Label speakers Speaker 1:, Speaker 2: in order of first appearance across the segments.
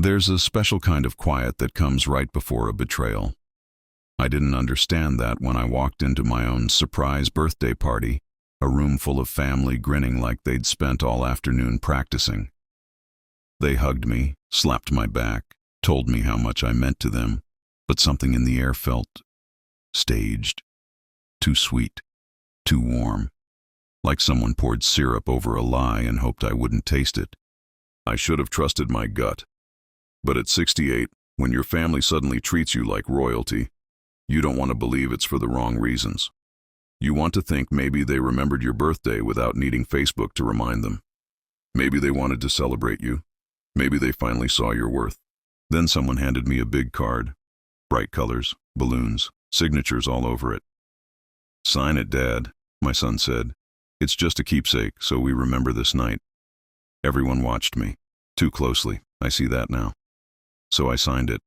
Speaker 1: There's a special kind of quiet that comes right before a betrayal. I didn't understand that when I walked into my own surprise birthday party, a room full of family grinning like they'd spent all afternoon practicing. They hugged me, slapped my back, told me how much I meant to them, but something in the air felt staged, too sweet, too warm, like someone poured syrup over a lie and hoped I wouldn't taste it. I should have trusted my gut. But at 68, when your family suddenly treats you like royalty, you don't want to believe it's for the wrong reasons. You want to think maybe they remembered your birthday without needing Facebook to remind them. Maybe they wanted to celebrate you. Maybe they finally saw your worth. Then someone handed me a big card. Bright colors, balloons, signatures all over it. "Sign it, Dad," my son said. "It's just a keepsake, so we remember this night." Everyone watched me. Too closely, I see that now. So I signed it.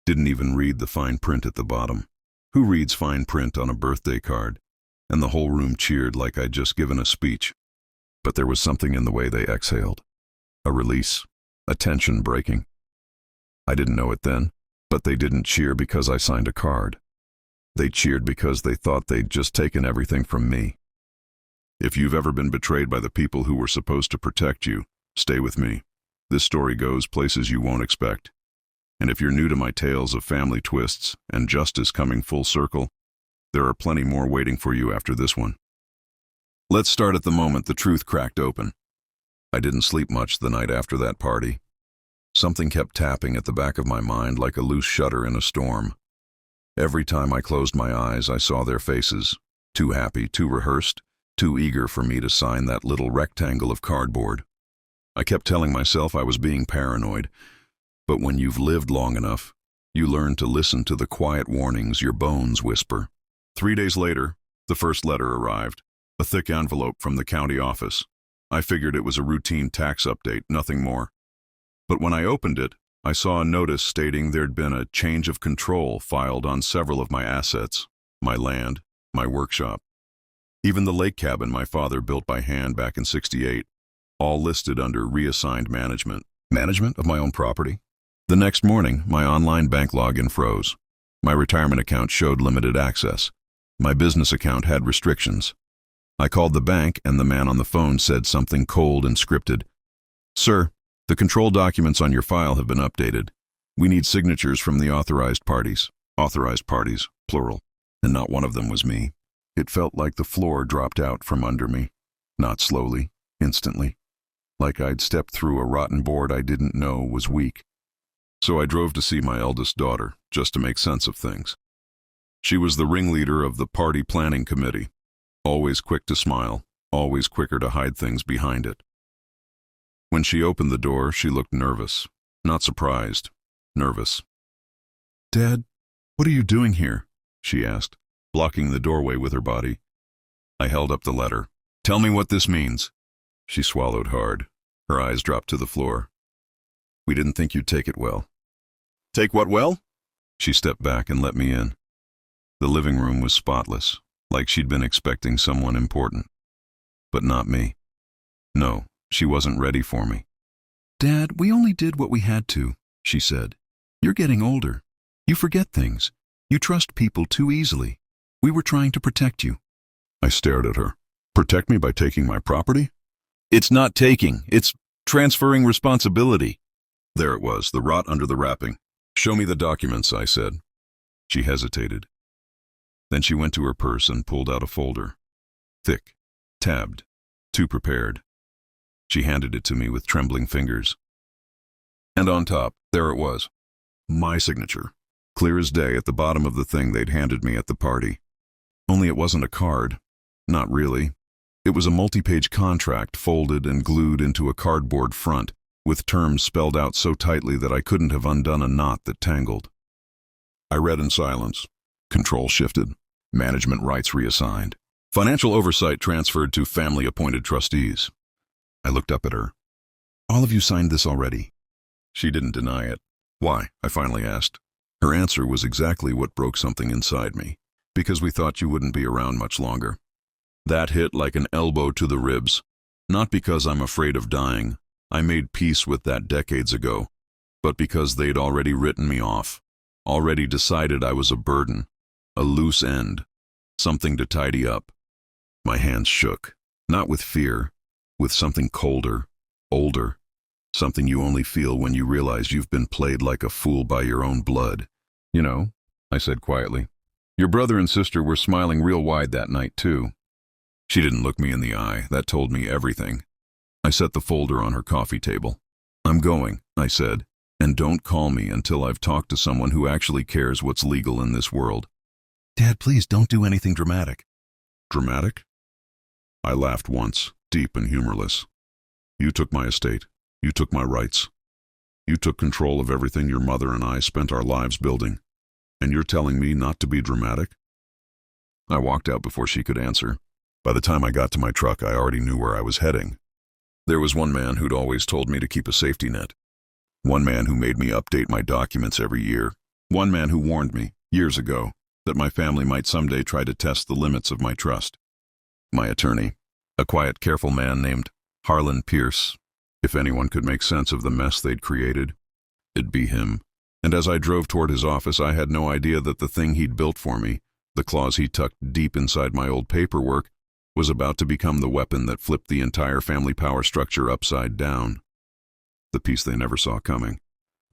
Speaker 1: Didn't even read the fine print at the bottom. Who reads fine print on a birthday card? And the whole room cheered like I'd just given a speech. But there was something in the way they exhaled. A release, a tension breaking. I didn't know it then, but they didn't cheer because I signed a card. They cheered because they thought they'd just taken everything from me. If you've ever been betrayed by the people who were supposed to protect you, stay with me. This story goes places you won't expect. And if you're new to my tales of family twists and justice coming full circle, there are plenty more waiting for you after this one. Let's start at the moment the truth cracked open. I didn't sleep much the night after that party. Something kept tapping at the back of my mind like a loose shutter in a storm. Every time I closed my eyes, I saw their faces, too happy, too rehearsed, too eager for me to sign that little rectangle of cardboard. I kept telling myself I was being paranoid, but when you've lived long enough, you learn to listen to the quiet warnings your bones whisper. 3 days later, the first letter arrived, a thick envelope from the county office. I figured it was a routine tax update, nothing more. But when I opened it, I saw a notice stating there'd been a change of control filed on several of my assets, my land, my workshop. Even the lake cabin my father built by hand back in '68, all listed under reassigned management. Management of my own property? The next morning, my online bank login froze. My retirement account showed limited access. My business account had restrictions. I called the bank and the man on the phone said something cold and scripted. "Sir, the control documents on your file have been updated. We need signatures from the authorized parties." Authorized parties, plural. And not one of them was me. It felt like the floor dropped out from under me. Not slowly, instantly. Like I'd stepped through a rotten board I didn't know was weak. So I drove to see my eldest daughter, just to make sense of things. She was the ringleader of the party planning committee, always quick to smile, always quicker to hide things behind it. When she opened the door, she looked nervous, not surprised, nervous. "Dad, what are you doing here?" she asked, blocking the doorway with her body. I held up the letter. "Tell me what this means." She swallowed hard. Her eyes dropped to the floor. "We didn't think you'd take it well." "Take what well?" She stepped back and let me in. The living room was spotless, like she'd been expecting someone important. But not me. No, she wasn't ready for me. "Dad, we only did what we had to," she said. "You're getting older. You forget things. You trust people too easily. We were trying to protect you." I stared at her. "Protect me by taking my property?" "It's not taking, it's transferring responsibility." There it was, the rot under the wrapping. "Show me the documents," I said. She hesitated. Then she went to her purse and pulled out a folder. Thick, tabbed, too prepared. She handed it to me with trembling fingers. And on top, there it was. My signature. Clear as day at the bottom of the thing they'd handed me at the party. Only it wasn't a card. Not really. It was a multi-page contract folded and glued into a cardboard front, with terms spelled out so tightly that I couldn't have undone a knot that tangled. I read in silence. Control shifted. Management rights reassigned. Financial oversight transferred to family-appointed trustees. I looked up at her. "All of you signed this already?" She didn't deny it. "Why?" I finally asked. Her answer was exactly what broke something inside me. "Because we thought you wouldn't be around much longer." That hit like an elbow to the ribs. Not because I'm afraid of dying. I made peace with that decades ago. but because they'd already written me off, already decided I was a burden, a loose end, something to tidy up. My hands shook, not with fear, with something colder, older, something you only feel when you realize you've been played like a fool by your own blood. You know, I said quietly, your brother and sister were smiling real wide that night too. She didn't look me in the eye. That told me everything. I set the folder on her coffee table. I'm going, I said, and don't call me until I've talked to someone who actually cares what's legal in this world. Dad, please don't do anything dramatic. Dramatic? I laughed once, deep and humorless. You took my estate. You took my rights. You took control of everything your mother and I spent our lives building. And you're telling me not to be dramatic? I walked out before she could answer. By the time I got to my truck, I already knew where I was heading. There was one man who'd always told me to keep a safety net. One man who made me update my documents every year. One man who warned me, years ago, that my family might someday try to test the limits of my trust. My attorney, a quiet, careful man named Harlan Pierce. If anyone could make sense of the mess they'd created, it'd be him. And as I drove toward his office, I had no idea that the thing he'd built for me, the clause he tucked deep inside my old paperwork, was about to become the weapon that flipped the entire family power structure upside down. The piece they never saw coming.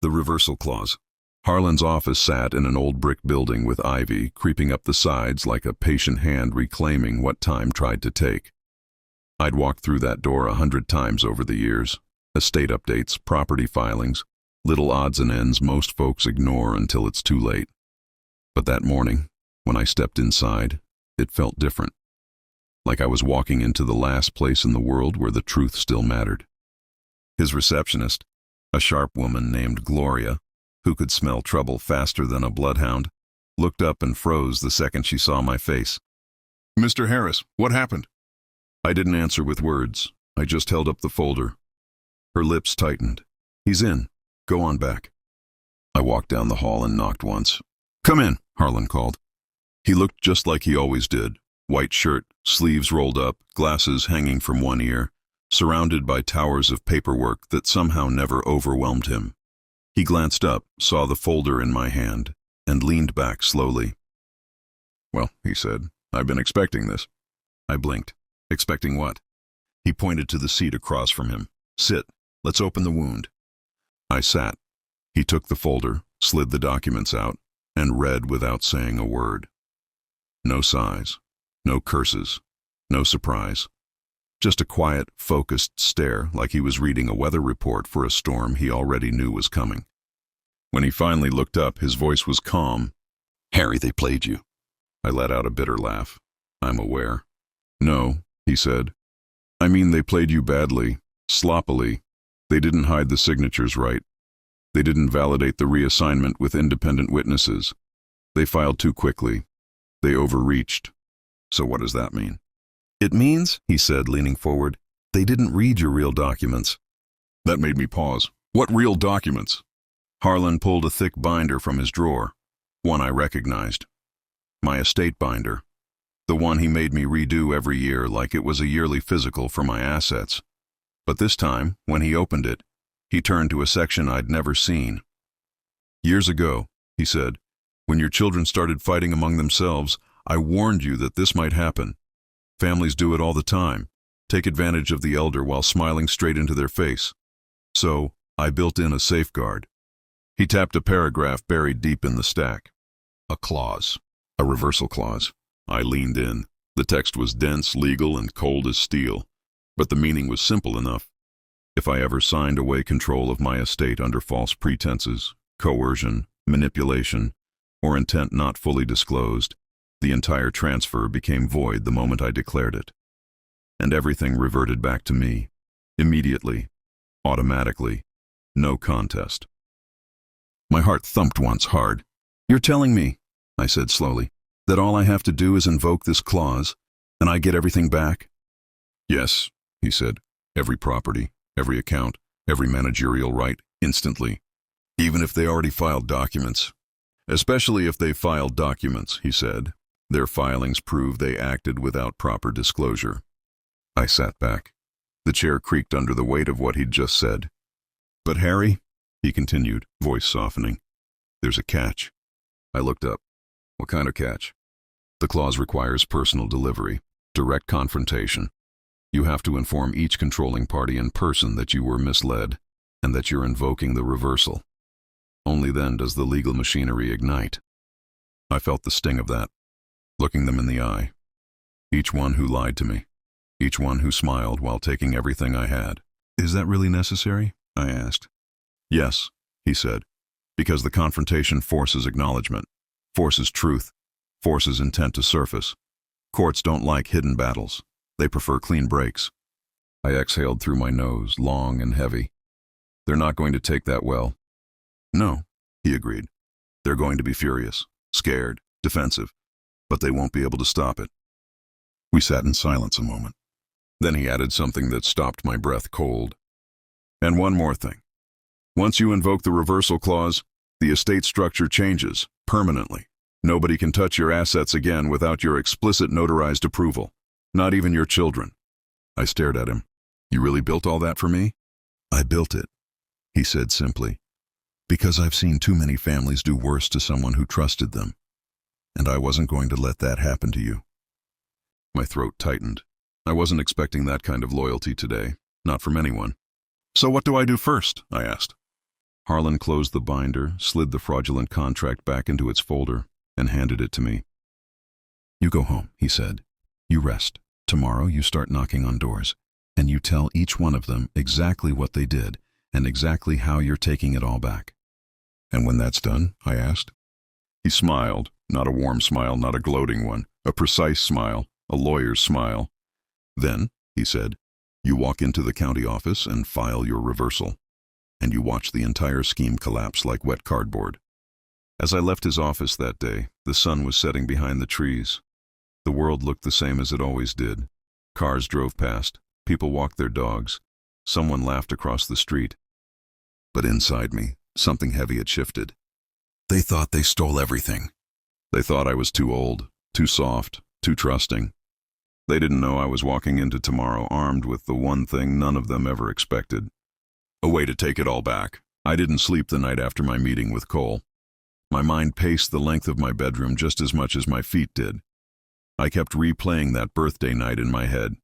Speaker 1: The reversal clause. Harlan's office sat in an old brick building with ivy creeping up the sides like a patient hand reclaiming what time tried to take. I'd walked through that door 100 times over the years. Estate updates, property filings, little odds and ends most folks ignore until it's too late. But that morning, when I stepped inside, it felt different. Like I was walking into the last place in the world where the truth still mattered. His receptionist, a sharp woman named Gloria, who could smell trouble faster than a bloodhound, looked up and froze the second she saw my face. Mr. Harris, what happened? I didn't answer with words. I just held up the folder. Her lips tightened. He's in. Go on back. I walked down the hall and knocked once. Come in, Harlan called. He looked just like he always did. White shirt, sleeves rolled up, glasses hanging from one ear, surrounded by towers of paperwork that somehow never overwhelmed him. He glanced up, saw the folder in my hand, and leaned back slowly. Well, he said, I've been expecting this. I blinked. Expecting what? He pointed to the seat across from him. Sit. Let's open the wound. I sat. He took the folder, slid the documents out, and read without saying a word. No sighs. No curses. No surprise. Just a quiet, focused stare like he was reading a weather report for a storm he already knew was coming. When he finally looked up, his voice was calm. Harry, they played you. I let out a bitter laugh. I'm aware. No, he said. I mean, they played you badly, sloppily. They didn't hide the signatures right. They didn't validate the reassignment with independent witnesses. They filed too quickly. They overreached. So what does that mean? It means, he said, leaning forward, they didn't read your real documents. That made me pause. What real documents? Harlan pulled a thick binder from his drawer, one I recognized. My estate binder. The one he made me redo every year like it was a yearly physical for my assets. But this time, when he opened it, he turned to a section I'd never seen. Years ago, he said, when your children started fighting among themselves, I warned you that this might happen. Families do it all the time, take advantage of the elder while smiling straight into their face. So, I built in a safeguard. He tapped a paragraph buried deep in the stack. A clause. A reversal clause. I leaned in. The text was dense, legal, and cold as steel. But the meaning was simple enough. If I ever signed away control of my estate under false pretenses, coercion, manipulation, or intent not fully disclosed, the entire transfer became void the moment I declared it. And everything reverted back to me. Immediately. Automatically. No contest. My heart thumped once hard. You're telling me, I said slowly, that all I have to do is invoke this clause, and I get everything back? Yes, he said. Every property, every account, every managerial right, instantly. Even if they already filed documents. Especially if they filed documents, he said. Their filings prove they acted without proper disclosure. I sat back. The chair creaked under the weight of what he'd just said. But Harry, He continued, voice softening. There's a catch. I looked up. What kind of catch? The clause requires personal delivery, direct confrontation. You have to inform each controlling party in person that you were misled and that you're invoking the reversal. Only then does the legal machinery ignite. I felt the sting of that, looking them in the eye. Each one who lied to me. Each one who smiled while taking everything I had. Is that really necessary? I asked. Yes, he said, because the confrontation forces acknowledgement, forces truth, forces intent to surface. Courts don't like hidden battles. They prefer clean breaks. I exhaled through my nose, long and heavy. They're not going to take that well. No, he agreed. They're going to be furious, scared, defensive, but they won't be able to stop it. We sat in silence a moment. Then he added something that stopped my breath cold. And one more thing. Once you invoke the reversal clause, the estate structure changes, permanently. Nobody can touch your assets again without your explicit notarized approval. Not even your children. I stared at him. You really built all that for me? I built it, he said simply, because I've seen too many families do worse to someone who trusted them, and I wasn't going to let that happen to you. My throat tightened. I wasn't expecting that kind of loyalty today, not from anyone. So what do I do first? I asked. Harlan closed the binder, slid the fraudulent contract back into its folder, and handed it to me. You go home, he said. You rest. Tomorrow you start knocking on doors, and you tell each one of them exactly what they did and exactly how you're taking it all back. And when that's done, I asked. He smiled, not a warm smile, not a gloating one, a precise smile, a lawyer's smile. Then, he said, you walk into the county office and file your reversal, and you watch the entire scheme collapse like wet cardboard. As I left his office that day, the sun was setting behind the trees. The world looked the same as it always did. Cars drove past, people walked their dogs, someone laughed across the street. But inside me, something heavy had shifted. They thought they stole everything. They thought I was too old, too soft, too trusting. They didn't know I was walking into tomorrow armed with the one thing none of them ever expected. A way to take it all back. I didn't sleep the night after my meeting with Cole. My mind paced the length of my bedroom just as much as my feet did. I kept replaying that birthday night in my head.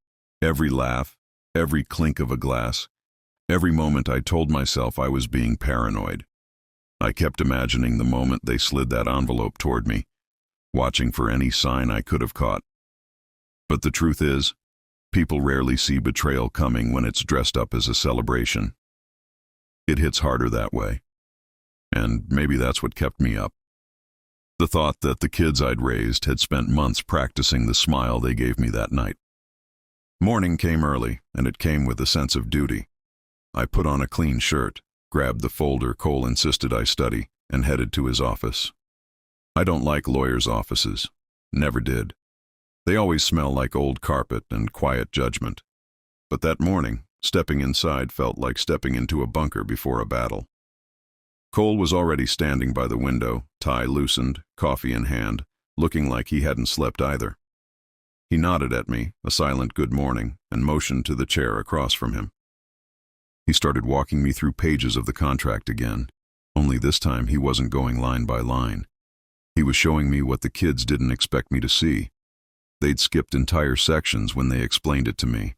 Speaker 1: Every laugh, every clink of a glass, every moment I told myself I was being paranoid. I kept imagining the moment they slid that envelope toward me, watching for any sign I could have caught. But the truth is, people rarely see betrayal coming when it's dressed up as a celebration. It hits harder that way. And maybe that's what kept me up. The thought that the kids I'd raised had spent months practicing the smile they gave me that night. Morning came early, and it came with a sense of duty. I put on a clean shirt, grabbed the folder Cole insisted I study, and headed to his office. I don't like lawyers' offices. Never did. They always smell like old carpet and quiet judgment. But that morning, stepping inside felt like stepping into a bunker before a battle. Cole was already standing by the window, tie loosened, coffee in hand, looking like he hadn't slept either. He nodded at me, a silent good morning, and motioned to the chair across from him. He started walking me through pages of the contract again, only this time he wasn't going line by line. He was showing me what the kids didn't expect me to see. They'd skipped entire sections when they explained it to me.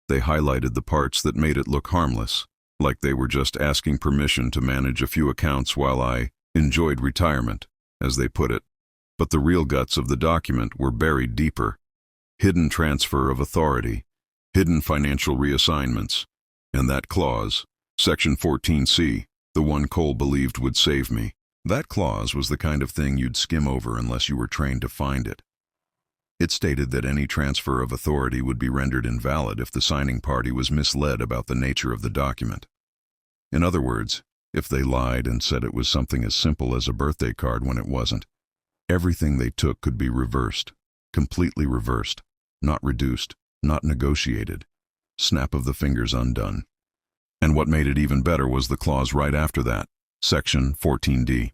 Speaker 1: They highlighted the parts that made it look harmless, like they were just asking permission to manage a few accounts while I enjoyed retirement, as they put it. But the real guts of the document were buried deeper. Hidden transfer of authority, hidden financial reassignments, and that clause, Section 14C, the one Cole believed would save me. That clause was the kind of thing you'd skim over unless you were trained to find it. It stated that any transfer of authority would be rendered invalid if the signing party was misled about the nature of the document. In other words, if they lied and said it was something as simple as a birthday card when it wasn't, everything they took could be reversed, completely reversed, not reduced, not negotiated, snap of the fingers undone. And what made it even better was the clause right after that, Section 14D.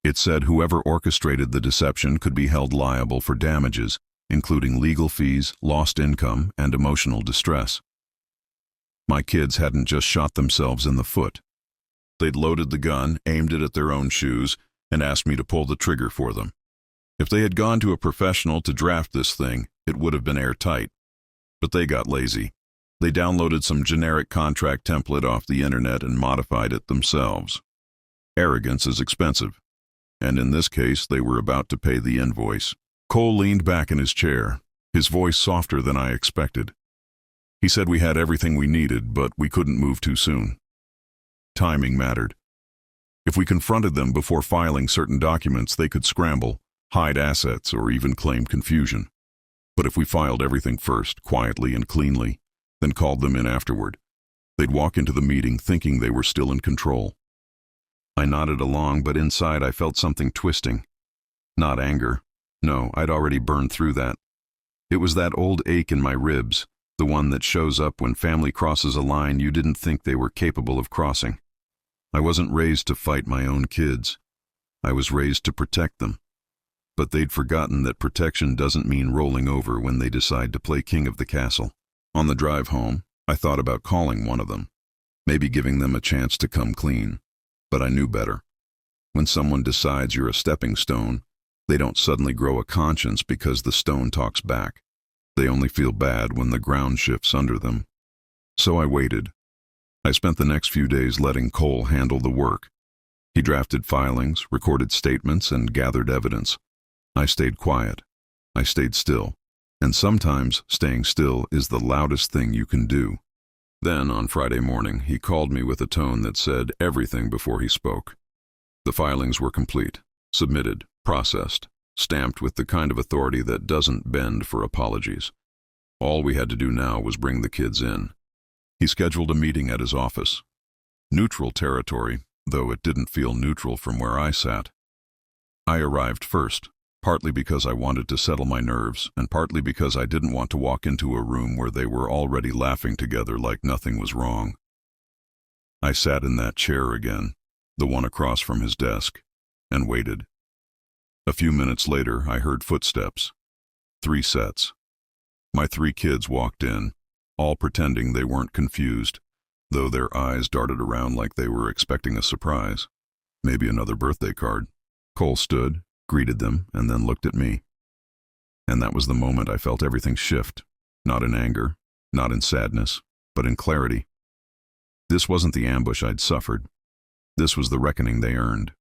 Speaker 1: It said whoever orchestrated the deception could be held liable for damages, including legal fees, lost income, and emotional distress. My kids hadn't just shot themselves in the foot. They'd loaded the gun, aimed it at their own shoes, and asked me to pull the trigger for them. If they had gone to a professional to draft this thing, it would have been airtight. But they got lazy. They downloaded some generic contract template off the internet and modified it themselves. Arrogance is expensive, and in this case they were about to pay the invoice. Cole leaned back in his chair, his voice softer than I expected. He said we had everything we needed, but we couldn't move too soon. Timing mattered. If we confronted them before filing certain documents, they could scramble, hide assets, or even claim confusion. But if we filed everything first, quietly and cleanly, then called them in afterward, they'd walk into the meeting thinking they were still in control. I nodded along, but inside I felt something twisting. Not anger. No, I'd already burned through that. It was that old ache in my ribs, the one that shows up when family crosses a line you didn't think they were capable of crossing. I wasn't raised to fight my own kids. I was raised to protect them. But they'd forgotten that protection doesn't mean rolling over when they decide to play king of the castle. On the drive home, I thought about calling one of them, maybe giving them a chance to come clean. But I knew better. When someone decides you're a stepping stone, they don't suddenly grow a conscience because the stone talks back. They only feel bad when the ground shifts under them. So I waited. I spent the next few days letting Cole handle the work. He drafted filings, recorded statements, and gathered evidence. I stayed quiet. I stayed still. And sometimes staying still is the loudest thing you can do. Then, on Friday morning, he called me with a tone that said everything before he spoke. The filings were complete, submitted, processed, stamped with the kind of authority that doesn't bend for apologies. All we had to do now was bring the kids in. He scheduled a meeting at his office. Neutral territory, though it didn't feel neutral from where I sat. I arrived first, partly because I wanted to settle my nerves, and partly because I didn't want to walk into a room where they were already laughing together like nothing was wrong. I sat in that chair again, the one across from his desk, and waited. A few minutes later, I heard footsteps. 3 sets. My 3 kids walked in, all pretending they weren't confused, though their eyes darted around like they were expecting a surprise. Maybe another birthday card. Cole stood, greeted them, and then looked at me. And that was the moment I felt everything shift, not in anger, not in sadness, but in clarity. This wasn't the ambush I'd suffered. This was the reckoning they earned.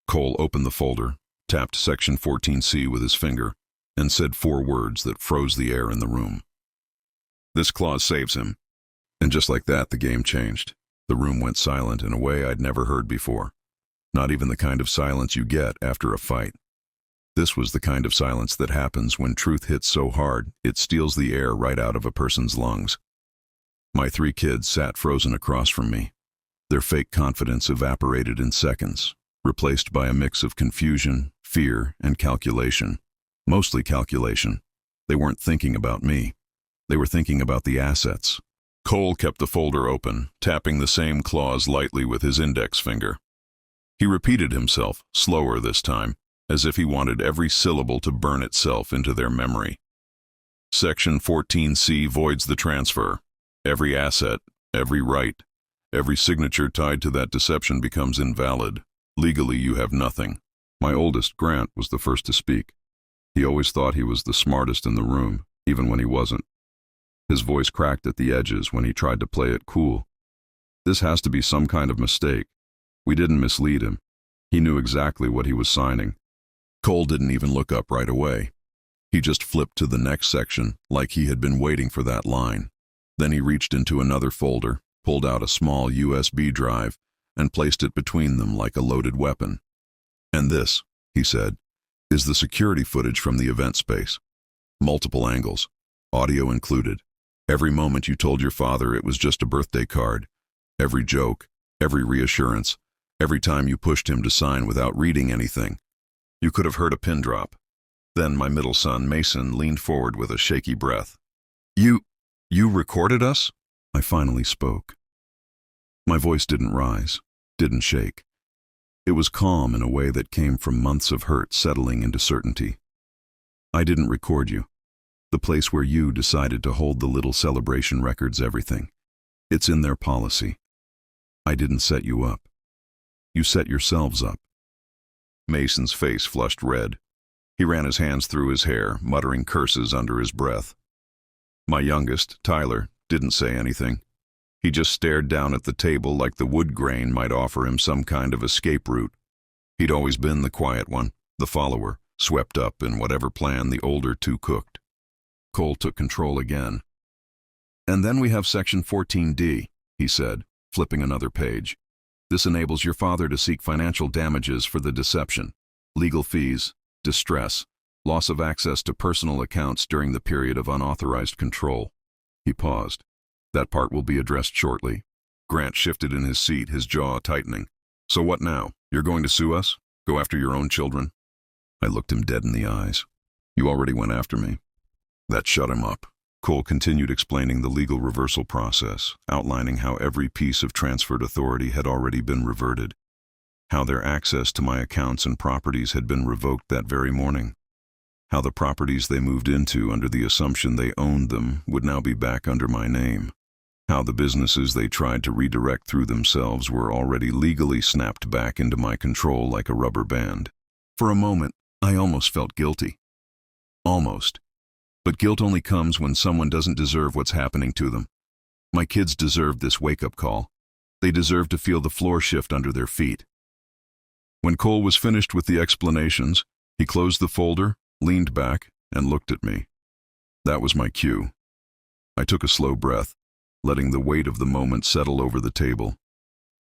Speaker 1: Cole opened the folder, tapped Section 14C with his finger, and said 4 words that froze the air in the room. This clause saves him. And just like that, the game changed. The room went silent in a way I'd never heard before. Not even the kind of silence you get after a fight. This was the kind of silence that happens when truth hits so hard it steals the air right out of a person's lungs. My 3 kids sat frozen across from me. Their fake confidence evaporated in seconds, replaced by a mix of confusion, fear, and calculation. Mostly calculation. They weren't thinking about me. They were thinking about the assets. Cole kept the folder open, tapping the same clause lightly with his index finger. He repeated himself, slower this time, as if he wanted every syllable to burn itself into their memory. Section 14C voids the transfer. Every asset, every right, every signature tied to that deception becomes invalid. Legally, you have nothing. My oldest, Grant, was the first to speak. He always thought he was the smartest in the room, even when he wasn't. His voice cracked at the edges when he tried to play it cool. This has to be some kind of mistake. We didn't mislead him. He knew exactly what he was signing. Cole didn't even look up right away. He just flipped to the next section like he had been waiting for that line. Then he reached into another folder, pulled out a small USB drive, and placed it between them like a loaded weapon. And this, he said, is the security footage from the event space. Multiple angles, audio included. Every moment you told your father it was just a birthday card. Every joke, every reassurance, every time you pushed him to sign without reading anything. You could have heard a pin drop. Then my middle son, Mason, leaned forward with a shaky breath. You recorded us? I finally spoke. My voice didn't rise, didn't shake. It was calm in a way that came from months of hurt settling into certainty. I didn't record you. The place where you decided to hold the little celebration records everything. It's in their policy. I didn't set you up. You set yourselves up. Mason's face flushed red. He ran his hands through his hair, muttering curses under his breath. My youngest, Tyler, didn't say anything. He just stared down at the table like the wood grain might offer him some kind of escape route. He'd always been the quiet one, the follower, swept up in whatever plan the older two cooked. Cole took control again. "And then we have Section 14D, he said, flipping another page. "This enables your father to seek financial damages for the deception, legal fees, distress, loss of access to personal accounts during the period of unauthorized control." He paused. "That part will be addressed shortly." Grant shifted in his seat, his jaw tightening. "So what now? You're going to sue us? Go after your own children?" I looked him dead in the eyes. "You already went after me." That shut him up. Cole continued explaining the legal reversal process, outlining how every piece of transferred authority had already been reverted, how their access to my accounts and properties had been revoked that very morning, how the properties they moved into under the assumption they owned them would now be back under my name, how the businesses they tried to redirect through themselves were already legally snapped back into my control like a rubber band. For a moment, I almost felt guilty. Almost. But guilt only comes when someone doesn't deserve what's happening to them. My kids deserved this wake-up call. They deserved to feel the floor shift under their feet. When Cole was finished with the explanations, he closed the folder, leaned back, and looked at me. That was my cue. I took a slow breath, letting the weight of the moment settle over the table.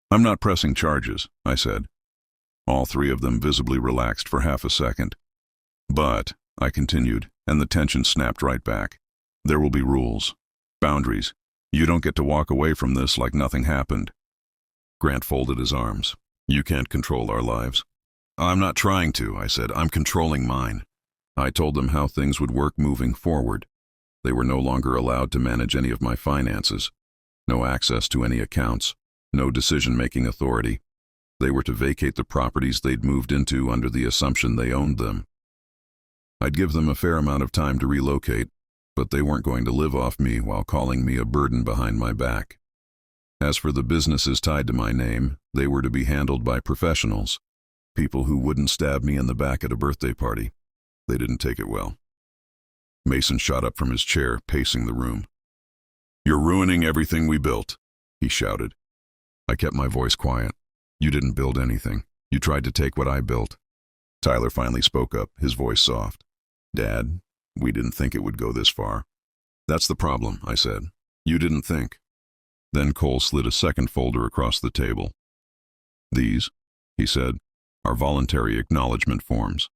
Speaker 1: "I'm not pressing charges," I said. All three of them visibly relaxed for half a second. "But," I continued, and the tension snapped right back, "there will be rules, boundaries. You don't get to walk away from this like nothing happened." Grant folded his arms. "You can't control our lives." "I'm not trying to," I said. "I'm controlling mine." I told them how things would work moving forward. They were no longer allowed to manage any of my finances, no access to any accounts, no decision-making authority. They were to vacate the properties they'd moved into under the assumption they owned them. I'd give them a fair amount of time to relocate, but they weren't going to live off me while calling me a burden behind my back. As for the businesses tied to my name, they were to be handled by professionals, people who wouldn't stab me in the back at a birthday party. They didn't take it well. Mason shot up from his chair, pacing the room. "You're ruining everything we built," he shouted. I kept my voice quiet. "You didn't build anything. You tried to take what I built." Tyler finally spoke up, his voice soft. "Dad, we didn't think it would go this far." "That's the problem," I said. "You didn't think." Then Cole slid a second folder across the table. "These," he said, "are voluntary acknowledgement forms.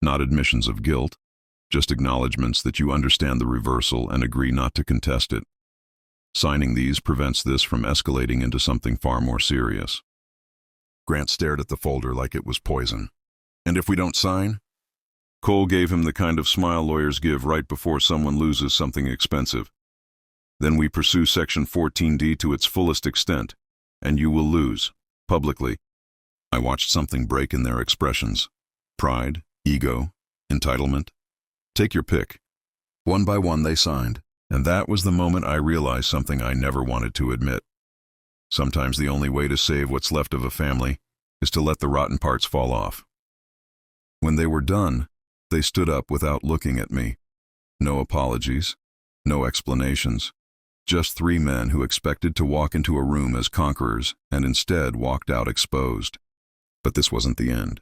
Speaker 1: Not admissions of guilt, just acknowledgements that you understand the reversal and agree not to contest it. Signing these prevents this from escalating into something far more serious." Grant stared at the folder like it was poison. "And if we don't sign?" Cole gave him the kind of smile lawyers give right before someone loses something expensive. "Then we pursue Section 14D to its fullest extent, and you will lose, publicly." I watched something break in their expressions. Pride, ego, entitlement. Take your pick. One by one they signed, and that was the moment I realized something I never wanted to admit. Sometimes the only way to save what's left of a family is to let the rotten parts fall off. When they were done, they stood up without looking at me. No apologies, no explanations. Just three men who expected to walk into a room as conquerors and instead walked out exposed. But this wasn't the end.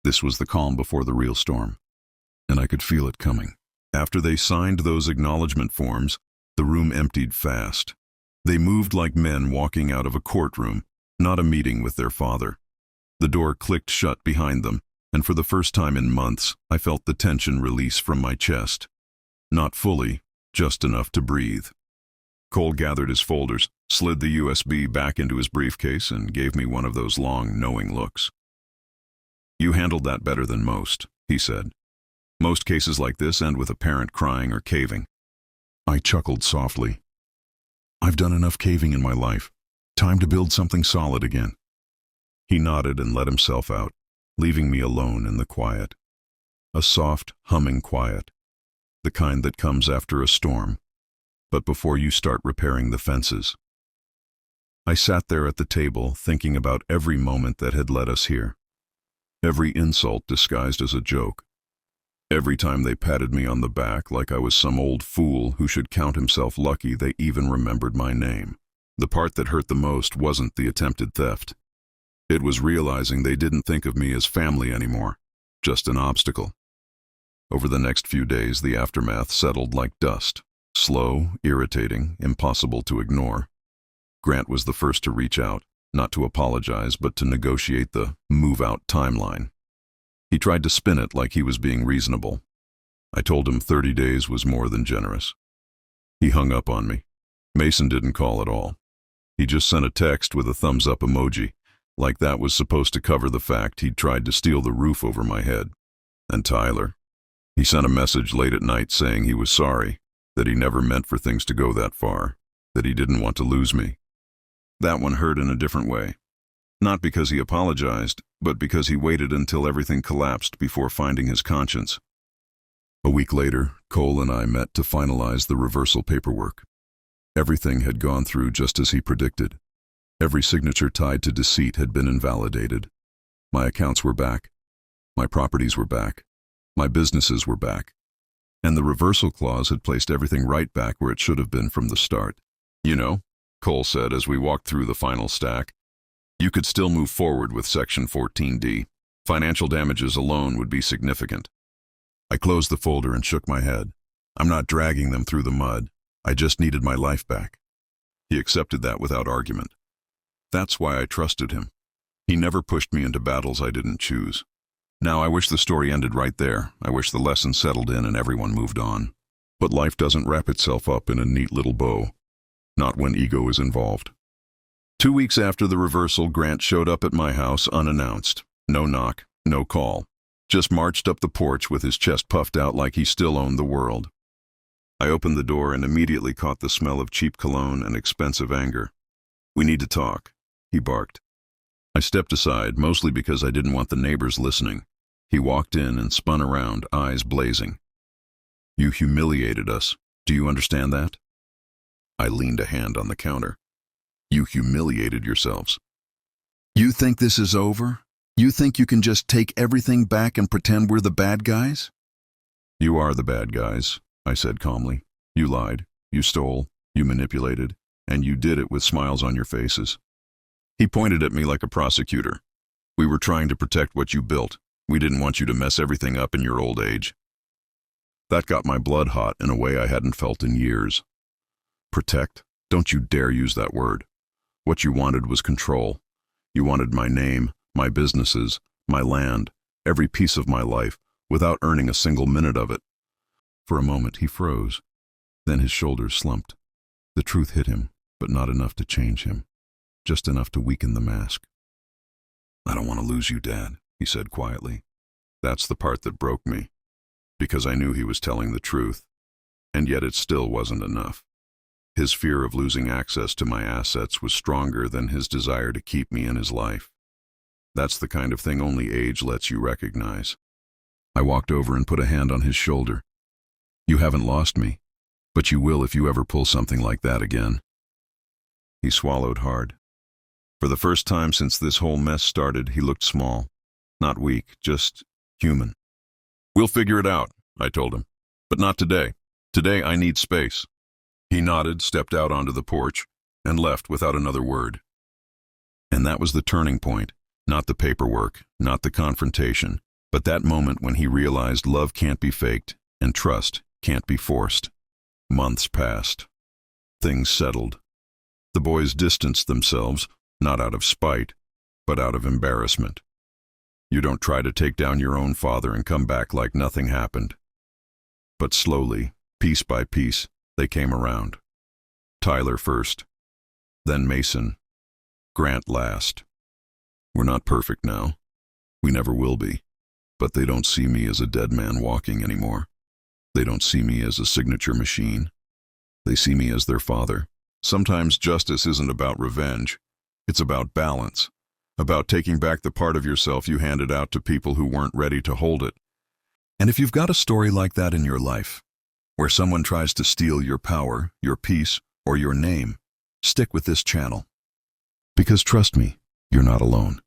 Speaker 1: This was the calm before the real storm. And I could feel it coming. After they signed those acknowledgement forms, the room emptied fast. They moved like men walking out of a courtroom, not a meeting with their father. The door clicked shut behind them, and for the first time in months, I felt the tension release from my chest. Not fully, just enough to breathe. Cole gathered his folders, slid the USB back into his briefcase, and gave me one of those long, knowing looks. "You handled that better than most," he said. "Most cases like this end with a parent crying or caving." I chuckled softly. "I've done enough caving in my life. Time to build something solid again." He nodded and let himself out, leaving me alone in the quiet. A soft, humming quiet. The kind that comes after a storm, but before you start repairing the fences. I sat there at the table, thinking about every moment that had led us here. Every insult disguised as a joke. Every time they patted me on the back like I was some old fool who should count himself lucky they even remembered my name. The part that hurt the most wasn't the attempted theft. It was realizing they didn't think of me as family anymore, just an obstacle. Over the next few days, the aftermath settled like dust. Slow, irritating, impossible to ignore. Grant was the first to reach out, not to apologize, but to negotiate the move-out timeline. He tried to spin it like he was being reasonable. I told him 30 days was more than generous. He hung up on me. Mason didn't call at all. He just sent a text with a thumbs-up emoji, like that was supposed to cover the fact he'd tried to steal the roof over my head. And Tyler? He sent a message late at night saying he was sorry, that he never meant for things to go that far, that he didn't want to lose me. That one hurt in a different way. Not because he apologized, but because he waited until everything collapsed before finding his conscience. A week later, Cole and I met to finalize the reversal paperwork. Everything had gone through just as he predicted. Every signature tied to deceit had been invalidated. My accounts were back. My properties were back. My businesses were back. And the reversal clause had placed everything right back where it should have been from the start. You know, Cole said as we walked through the final stack, you could still move forward with Section 14D. Financial damages alone would be significant. I closed the folder and shook my head. I'm not dragging them through the mud. I just needed my life back. He accepted that without argument. That's why I trusted him. He never pushed me into battles I didn't choose. Now I wish the story ended right there. I wish the lesson settled in and everyone moved on. But life doesn't wrap itself up in a neat little bow. Not when ego is involved. 2 weeks after the reversal, Grant showed up at my house unannounced. No knock, no call. Just marched up the porch with his chest puffed out like he still owned the world. I opened the door and immediately caught the smell of cheap cologne and expensive anger. We need to talk, he barked. I stepped aside, mostly because I didn't want the neighbors listening. He walked in and spun around, eyes blazing. You humiliated us. Do you understand that? I leaned a hand on the counter. You humiliated yourselves. You think this is over? You think you can just take everything back and pretend we're the bad guys? You are the bad guys, I said calmly. You lied, you stole, you manipulated, and you did it with smiles on your faces. He pointed at me like a prosecutor. We were trying to protect what you built. We didn't want you to mess everything up in your old age. That got my blood hot in a way I hadn't felt in years. Protect? Don't you dare use that word. What you wanted was control. You wanted my name, my businesses, my land, every piece of my life, without earning a single minute of it. For a moment he froze. Then his shoulders slumped. The truth hit him, but not enough to change him. Just enough to weaken the mask. I don't want to lose you, Dad, he said quietly. That's the part that broke me, because I knew he was telling the truth, and yet it still wasn't enough. His fear of losing access to my assets was stronger than his desire to keep me in his life. That's the kind of thing only age lets you recognize. I walked over and put a hand on his shoulder. You haven't lost me, but you will if you ever pull something like that again. He swallowed hard. For the first time since this whole mess started, he looked small. Not weak, just human. We'll figure it out, I told him. But not today. Today I need space. He nodded, stepped out onto the porch, and left without another word. And that was the turning point. Not the paperwork, not the confrontation, but that moment when he realized love can't be faked and trust can't be forced. Months passed. Things settled. The boys distanced themselves, not out of spite, but out of embarrassment. You don't try to take down your own father and come back like nothing happened. But slowly, piece by piece, they came around. Tyler first, then Mason, Grant last. We're not perfect now. We never will be. But they don't see me as a dead man walking anymore. They don't see me as a signature machine. They see me as their father. Sometimes justice isn't about revenge. It's about balance. About taking back the part of yourself you handed out to people who weren't ready to hold it. And if you've got a story like that in your life, where someone tries to steal your power, your peace, or your name, stick with this channel. Because trust me, you're not alone.